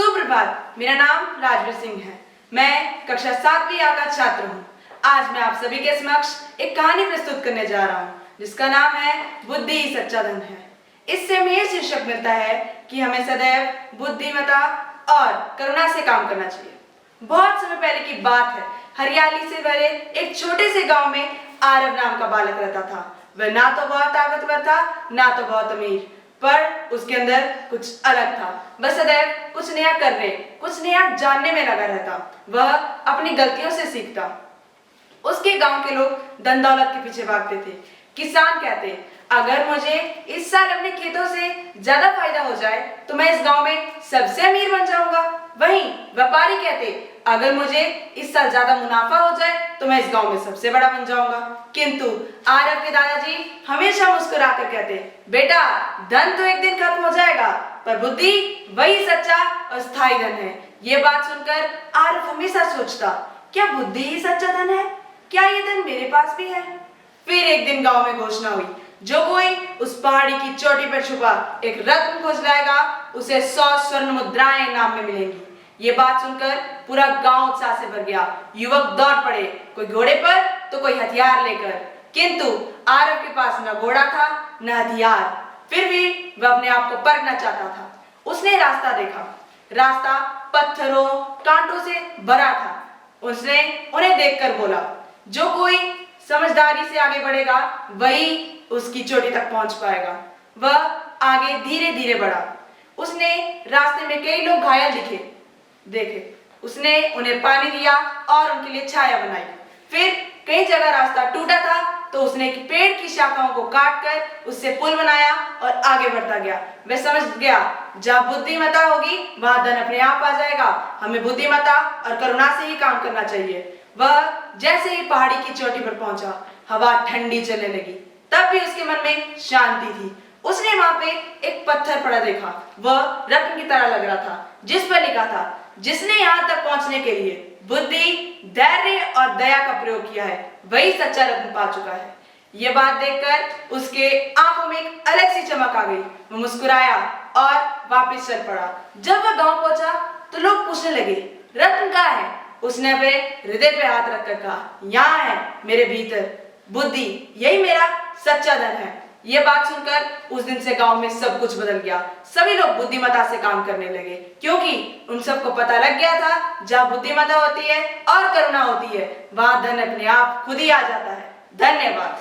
सुप्रभात। मेरा नाम राजवीर सिंह है। मैं कक्षा 7वीं A का छात्र हूँ। आज मैं आप सभी के समक्ष एक कहानी प्रस्तुत करने जा रहा हूँ जिसका नाम है बुद्धि ही सच्चा धन है। इससे हमें यह शीर्षक मिलता है कि हमें सदैव बुद्धिमत्ता और करुणा से काम करना चाहिए। बहुत समय पहले की बात है। हरियाली से भरे एक छोटे से गांव में आरव नाम का बालक रहता था। वह ना तो बहुत ताकतवर था, ना तो बहुत अमीर, पर उसके अंदर कुछ अलग था। वह सदैव कुछ नया करने, कुछ नया जानने में लगा रहता। वह अपनी गलतियों से सीखता। उसके गांव के लोग धन दौलत के पीछे भागते थे। किसान कहते, अगर मुझे इस साल अपने खेतों से ज्यादा फायदा हो जाए तो मैं इस गांव में सबसे अमीर बन जाऊंगा। वहीं व्यापारी कहते, अगर मुझे इस साल ज्यादा मुनाफा हो जाए तो मैं इस गांव में सबसे बड़ा बन जाऊंगा। किंतु आरव के दादाजी हमेशा मुस्कुराकर कहते, बेटा, धन तो एक दिन खत्म हो जाएगा, पर बुद्धि वही सच्चा और स्थायी धन है। ये बात सुनकर आरव हमेशा सोचता, क्या बुद्धि ही सच्चा धन है? क्या ये धन मेरे पास भी है? फिर एक दिन गांव में घोषणा हुई, जो कोई उस पहाड़ी की चोटी पर छुपा एक रत्न खोज लाएगा उसे 100 स्वर्ण मुद्राएं इनाम में मिलेंगी। ये बात सुनकर पूरा गांव उत्साह से भर गया। युवक दौड़ पड़े, कोई घोड़े पर तो कोई हथियार लेकर। किंतु आरव के पास न घोड़ा था न हथियार। फिर भी वह अपने आप को परखना चाहता था। उसने रास्ता देखा। रास्ता पत्थरों कांटों से भरा था। उसने उन्हें देखकर बोला, जो कोई समझदारी से आगे बढ़ेगा वही उसकी चोटी तक पहुंच पाएगा। वह आगे धीरे धीरे बढ़ा। उसने रास्ते में कई लोग घायल देखे। उसने उन्हें पानी दिया और उनके लिए छाया बनाई। फिर कई जगह रास्ता टूटा था तो उसने एक पेड़ की शाखाओं को काटकर उससे पुल बनाया और आगे बढ़ता गया। वह समझ गया, जहाँ बुद्धिमत्ता होगी वहां धन अपने आप आ जाएगा। हमें बुद्धिमत्ता और करुणा से ही काम करना चाहिए। वह जैसे ही पहाड़ी की चोटी पर पहुंचा, हवा ठंडी चलने लगी। तब भी उसके मन में शांति थी। उसने वहां पे एक पत्थर पड़ा देखा। वह रत्न की तरह लग रहा था, जिस पर लिखा था, जिसने यहाँ तक पहुंचने के लिए बुद्धि, धैर्य और दया का प्रयोग किया है वही सच्चा रत्न पा चुका है। ये बात देखकर उसके आंखों में एक अलग सी चमक आ गई। वो मुस्कुराया और वापस चल पड़ा। जब वह गांव पहुंचा तो लोग पूछने लगे, रत्न कहाँ है? उसने अपने हृदय पे हाथ रखकर कहा, यहाँ है मेरे भीतर। बुद्धि यही मेरा सच्चा धन है। ये बात सुनकर उस दिन से गांव में सब कुछ बदल गया। सभी लोग बुद्धिमत्ता से काम करने लगे, क्योंकि उन सबको पता लग गया था, जहाँ बुद्धिमत्ता होती है और करुणा होती है वहां धन अपने आप खुद ही आ जाता है। धन्यवाद।